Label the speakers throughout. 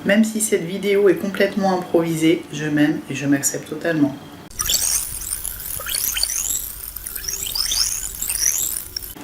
Speaker 1: Même si cette vidéo est complètement improvisée, je m'aime et je m'accepte totalement.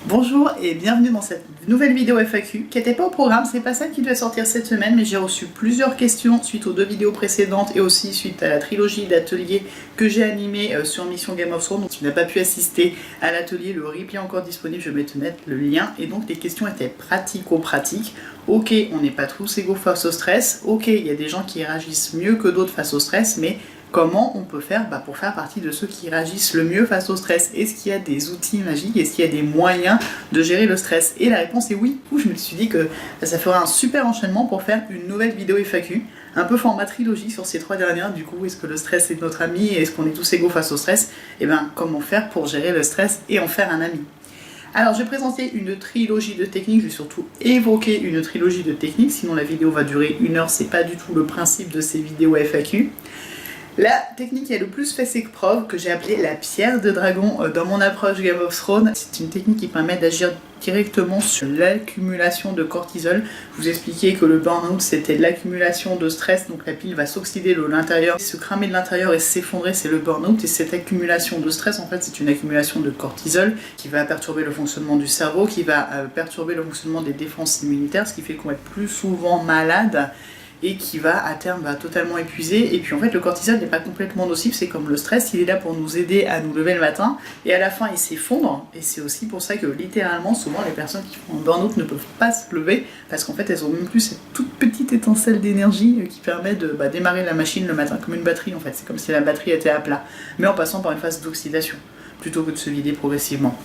Speaker 1: Bonjour et bienvenue dans cette nouvelle vidéo FAQ qui n'était pas au programme, c'est pas celle qui devait sortir cette semaine, mais j'ai reçu plusieurs questions suite aux 2 vidéos précédentes et aussi suite à la trilogie d'ateliers que j'ai animé sur Mission Game of Thrones. Donc si tu n'as pas pu assister à l'atelier, le replay est encore disponible, je vais te mettre le lien. Et donc les questions étaient pratico-pratiques. Ok, on n'est pas tous égaux face au stress, ok, il y a des gens qui réagissent mieux que d'autres face au stress, mais comment on peut faire pour faire partie de ceux qui réagissent le mieux face au stress? Est-ce qu'il y a des outils magiques? Est-ce qu'il y a des moyens de gérer le stress? Et la réponse est oui. Je me suis dit que ça ferait un super enchaînement pour faire une nouvelle vidéo FAQ, un peu format trilogie sur ces 3 dernières. Du coup, est-ce que le stress est notre ami? Est-ce qu'on est tous égaux face au stress? Et bien, comment faire pour gérer le stress et en faire un ami? Alors, je vais présenter une trilogie de techniques, je vais surtout évoquer une trilogie de techniques, sinon la vidéo va durer 1 heure, c'est pas du tout le principe de ces vidéos FAQ. La technique qui a le plus fait ses preuves, que j'ai appelée la pierre de dragon dans mon approche Game of Thrones, c'est une technique qui permet d'agir directement sur l'accumulation de cortisol. Je vous expliquais que le burn-out c'était l'accumulation de stress, donc la pile va s'oxyder de l'intérieur, se cramer de l'intérieur et s'effondrer, c'est le burn-out. Et cette accumulation de stress, en fait, c'est une accumulation de cortisol qui va perturber le fonctionnement du cerveau, qui va perturber le fonctionnement des défenses immunitaires, ce qui fait qu'on va être plus souvent malade et qui va à terme totalement épuiser. Et puis en fait le cortisol n'est pas complètement nocif, c'est comme le stress, il est là pour nous aider à nous lever le matin et à la fin il s'effondre. Et c'est aussi pour ça que littéralement souvent les personnes qui font un burn-out ne peuvent pas se lever parce qu'en fait elles ont même plus cette toute petite étincelle d'énergie qui permet de démarrer la machine le matin comme une batterie. En fait c'est comme si la batterie était à plat mais en passant par une phase d'oxydation plutôt que de se vider progressivement.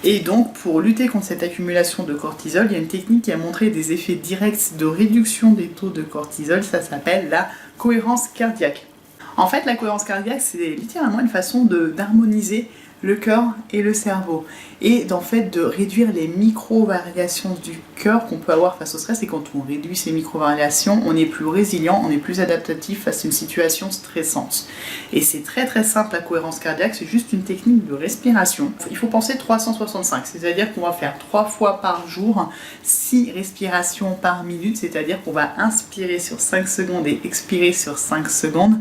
Speaker 1: Et donc, pour lutter contre cette accumulation de cortisol, il y a une technique qui a montré des effets directs de réduction des taux de cortisol, ça s'appelle la cohérence cardiaque. En fait, la cohérence cardiaque, c'est littéralement une façon d'harmoniser le cœur et le cerveau, et d'en fait de réduire les micro-variations du cœur qu'on peut avoir face au stress. Et quand on réduit ces micro-variations, on est plus résilient, on est plus adaptatif face à une situation stressante. Et c'est très très simple la cohérence cardiaque, c'est juste une technique de respiration. Il faut penser 365, c'est-à-dire qu'on va faire 3 fois par jour 6 respirations par minute, c'est-à-dire qu'on va inspirer sur 5 secondes et expirer sur 5 secondes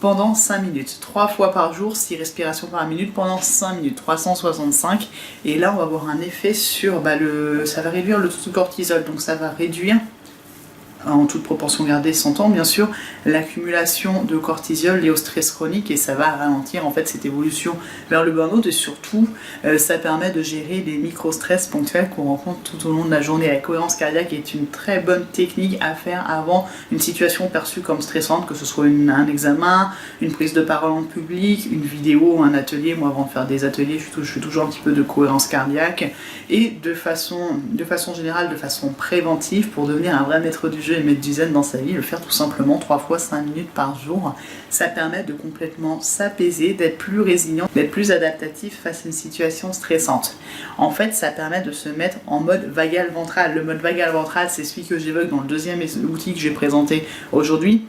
Speaker 1: pendant 5 minutes. 3 fois par jour, 6 respirations par minute pendant 5 minutes, 365. Et là, on va avoir un effet sur ça va réduire le taux de cortisol, donc ça va réduire, en toute proportion gardée, s'entend bien sûr, l'accumulation de cortisol liée au stress chronique, et ça va ralentir en fait cette évolution vers le burn-out. Et surtout ça permet de gérer les micro-stress ponctuels qu'on rencontre tout au long de la journée. La cohérence cardiaque est une très bonne technique à faire avant une situation perçue comme stressante, que ce soit un examen, une prise de parole en public, une vidéo, un atelier. Moi, avant de faire des ateliers, je fais toujours un petit peu de cohérence cardiaque, et de façon générale, de façon préventive, pour devenir un vrai maître du jeu et mettre du zen dans sa vie, le faire tout simplement 3 fois 5 minutes par jour. Ça permet de complètement s'apaiser, d'être plus résilient, d'être plus adaptatif face à une situation stressante. En fait, ça permet de se mettre en mode vagal ventral. Le mode vagal ventral, c'est celui que j'évoque dans le 2e outil que j'ai présenté aujourd'hui.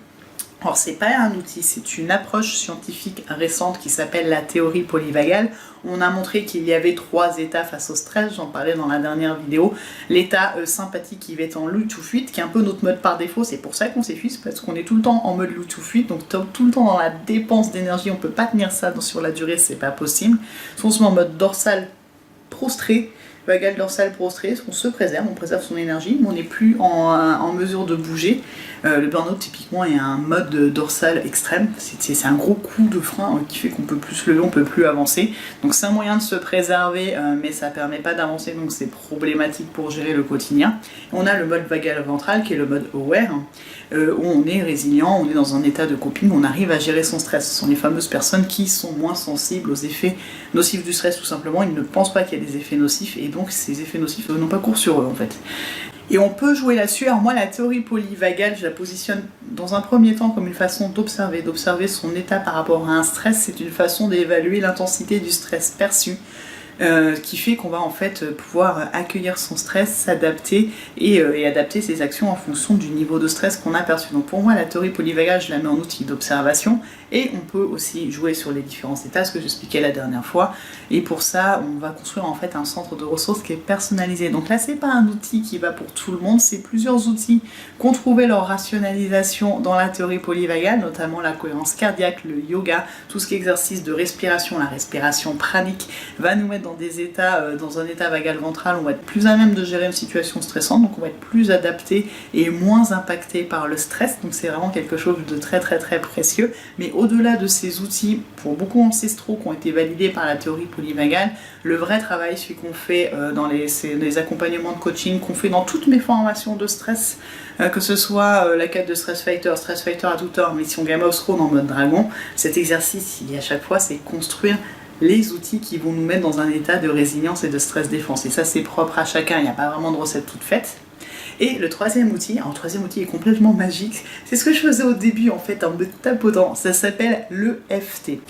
Speaker 1: Alors c'est pas un outil, c'est une approche scientifique récente qui s'appelle la théorie polyvagale. On a montré qu'il y avait 3 états face au stress, j'en parlais dans la dernière vidéo. L'état sympathique qui va être en lutte ou fuite, qui est un peu notre mode par défaut, c'est pour ça qu'on s'épuise, parce qu'on est tout le temps en mode lutte ou fuite, donc tout le temps dans la dépense d'énergie, on peut pas tenir ça sur la durée, c'est pas possible. On se met en mode dorsal prostré, vagal dorsal prostré, on se préserve, on préserve son énergie, mais on n'est plus en mesure de bouger. Le burn-out typiquement est un mode dorsal extrême, c'est un gros coup de frein qui fait qu'on peut plus se lever, on peut plus avancer. Donc c'est un moyen de se préserver, mais ça permet pas d'avancer, donc c'est problématique pour gérer le quotidien. On a le mode vagal ventral qui est le mode aware, où on est résilient, on est dans un état de coping, on arrive à gérer son stress. Ce sont les fameuses personnes qui sont moins sensibles aux effets nocifs du stress, tout simplement. Ils ne pensent pas qu'il y a des effets nocifs, et donc ces effets nocifs n'ont pas cours sur eux en fait. Et on peut jouer là-dessus. Alors moi, la théorie polyvagale, je la positionne dans un premier temps comme une façon d'observer son état par rapport à un stress. C'est une façon d'évaluer l'intensité du stress perçu qui fait qu'on va en fait pouvoir accueillir son stress, s'adapter et adapter ses actions en fonction du niveau de stress qu'on a perçu. Donc pour moi, la théorie polyvagale, je la mets en outil d'observation et on peut aussi jouer sur les différents états, ce que j'expliquais la dernière fois. Et pour ça, on va construire en fait un centre de ressources qui est personnalisé. Donc là, c'est pas un outil qui va pour tout le monde, c'est plusieurs outils qui ont trouvé leur rationalisation dans la théorie polyvagale, notamment la cohérence cardiaque, le yoga, tout ce qui est exercice de respiration, la respiration pranique, va nous mettre dans des états, dans un état vagal ventral, on va être plus à même de gérer une situation stressante, donc on va être plus adapté et moins impacté par le stress, donc c'est vraiment quelque chose de très très très précieux. Mais au-delà de ces outils, pour beaucoup ancestraux qui ont été validés par la théorie polyvagale, le vrai travail, celui qu'on fait dans les accompagnements de coaching, qu'on fait dans toutes mes formations de stress, que ce soit la quête de Stress Fighter à toute heure, Mission Game of Thrones en mode dragon, cet exercice, il y a à chaque fois, c'est construire les outils qui vont nous mettre dans un état de résilience et de stress défense. Et ça, c'est propre à chacun, il n'y a pas vraiment de recette toute faite. Et le troisième outil, alors le troisième outil est complètement magique, c'est ce que je faisais au début en fait en me tapotant, ça s'appelle l'EFT.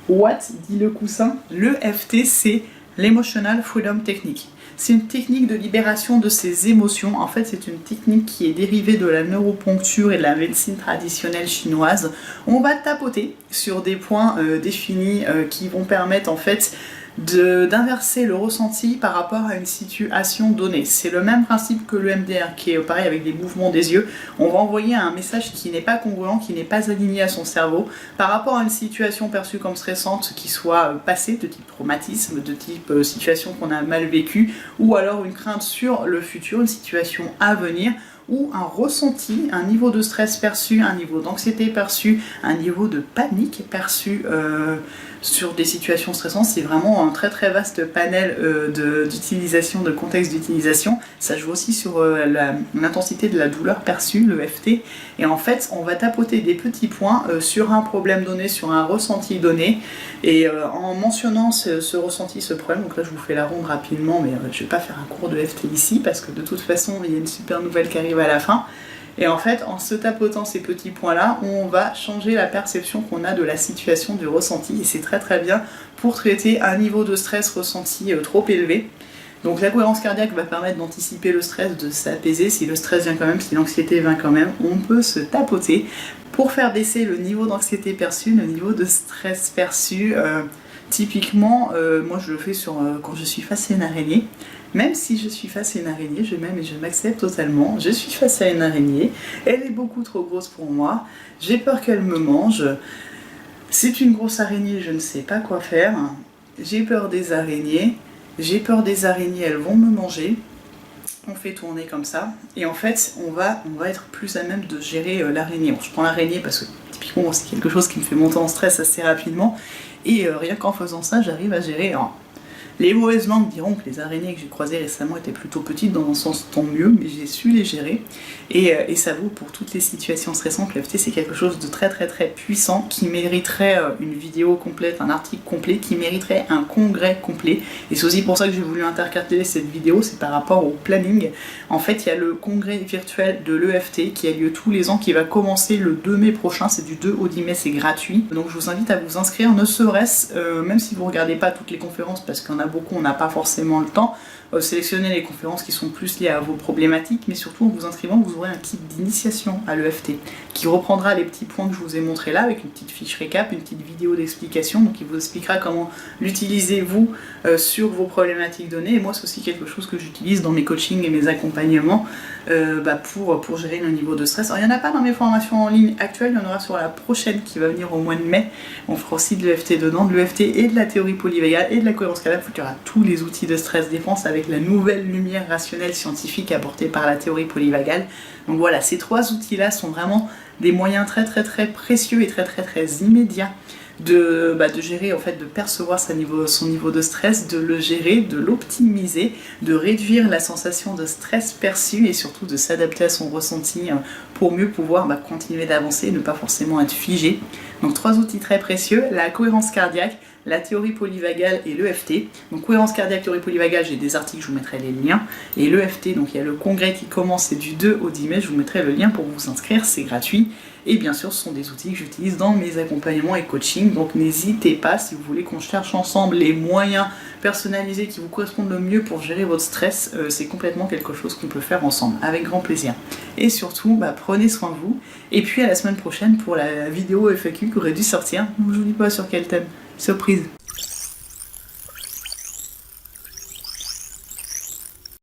Speaker 1: What dit le coussin? L'EFT, c'est l'Emotional Freedom Technique. C'est une technique de libération de ses émotions. En fait, c'est une technique qui est dérivée de la neuroponcture et de la médecine traditionnelle chinoise. On va tapoter sur des points définis qui vont permettre en fait d'inverser le ressenti par rapport à une situation donnée. C'est le même principe que le MDR qui est pareil avec des mouvements des yeux. On va envoyer un message qui n'est pas congruent, qui n'est pas aligné à son cerveau par rapport à une situation perçue comme stressante qui soit passée, de type traumatisme, de type situation qu'on a mal vécue, ou alors une crainte sur le futur, une situation à venir, ou un ressenti, un niveau de stress perçu, un niveau d'anxiété perçu, un niveau de panique perçu sur des situations stressantes. C'est vraiment un très très vaste panel d'utilisation, de contexte d'utilisation. Ça joue aussi sur l'intensité de la douleur perçue, le FT. Et en fait, on va tapoter des petits points sur un problème donné, sur un ressenti donné. Et en mentionnant ce ressenti, ce problème, donc là je vous fais la ronde rapidement, mais je ne vais pas faire un cours de FT ici, parce que de toute façon, il y a une super nouvelle qui arrive à la fin. Et en fait, en se tapotant ces petits points-là, on va changer la perception qu'on a de la situation, du ressenti. Et c'est très très bien pour traiter un niveau de stress ressenti trop élevé. Donc la cohérence cardiaque va permettre d'anticiper le stress, de s'apaiser. Si le stress vient quand même, si l'anxiété vient quand même, on peut se tapoter pour faire baisser le niveau d'anxiété perçu, le niveau de stress perçu. Typiquement, moi je le fais quand je suis face à une araignée. Même si je suis face à une araignée, je m'aime et je m'accepte totalement. Je suis face à une araignée, elle est beaucoup trop grosse pour moi, j'ai peur qu'elle me mange. C'est une grosse araignée, je ne sais pas quoi faire. J'ai peur des araignées, elles vont me manger. On fait tourner comme ça, et en fait, on va être plus à même de gérer l'araignée. Bon, je prends l'araignée parce que typiquement, c'est quelque chose qui me fait monter en stress assez rapidement, et rien qu'en faisant ça, j'arrive à gérer. Les mauvaises langues diront que les araignées que j'ai croisées récemment étaient plutôt petites, dans un sens tant mieux, mais j'ai su les gérer. Et ça vaut pour toutes les situations stressantes. Le FT, c'est quelque chose de très très très puissant qui mériterait une vidéo complète, un article complet, qui mériterait un congrès complet. Et c'est aussi pour ça que j'ai voulu intercaler cette vidéo, c'est par rapport au planning. En fait, il y a le congrès virtuel de l'EFT qui a lieu tous les ans, qui va commencer le 2 mai prochain, c'est du 2 au 10 mai, c'est gratuit. Donc je vous invite à vous inscrire, ne serait-ce, même si vous ne regardez pas toutes les conférences, parce qu'il y en a beaucoup, on n'a pas forcément le temps, sélectionnez les conférences qui sont plus liées à vos problématiques, mais surtout en vous inscrivant, vous aurez un kit d'initiation à l'EFT qui reprendra les petits points que je vous ai montrés là, avec une petite fiche récap, une petite vidéo d'explication, donc il vous expliquera comment l'utilisez vous sur vos problématiques données. Et moi, c'est aussi quelque chose que j'utilise dans mes coachings et mes accompagnements pour gérer le niveau de stress. Alors, il n'y en a pas dans mes formations en ligne actuelles, il y en aura sur la prochaine qui va venir au mois de mai. On fera aussi de l'EFT dedans, de l'EFT et de la théorie polyvagale et de la cohérence cardiaque. Il y aura tous les outils de stress défense avec la nouvelle lumière rationnelle scientifique apportée par la théorie polyvagale. Donc voilà, ces trois outils-là sont vraiment des moyens très très très précieux et très très très immédiats de gérer, en fait, de percevoir son niveau de stress, de le gérer, de l'optimiser, de réduire la sensation de stress perçu et surtout de s'adapter à son ressenti pour mieux pouvoir continuer d'avancer et ne pas forcément être figé. Donc trois outils très précieux, la cohérence cardiaque, la théorie polyvagale et l'EFT. Donc cohérence cardiaque, théorie polyvagale, j'ai des articles, je vous mettrai les liens. Et l'EFT, donc il y a le congrès qui commence, c'est du 2 au 10 mai, je vous mettrai le lien pour vous inscrire, c'est gratuit. Et bien sûr, ce sont des outils que j'utilise dans mes accompagnements et coaching, donc n'hésitez pas, si vous voulez qu'on cherche ensemble les moyens personnalisés qui vous correspondent le mieux pour gérer votre stress, c'est complètement quelque chose qu'on peut faire ensemble, avec grand plaisir. Et surtout, prenez soin de vous, et puis à la semaine prochaine pour la vidéo FAQ qui aurait dû sortir, je vous dis pas sur quel thème, surprise.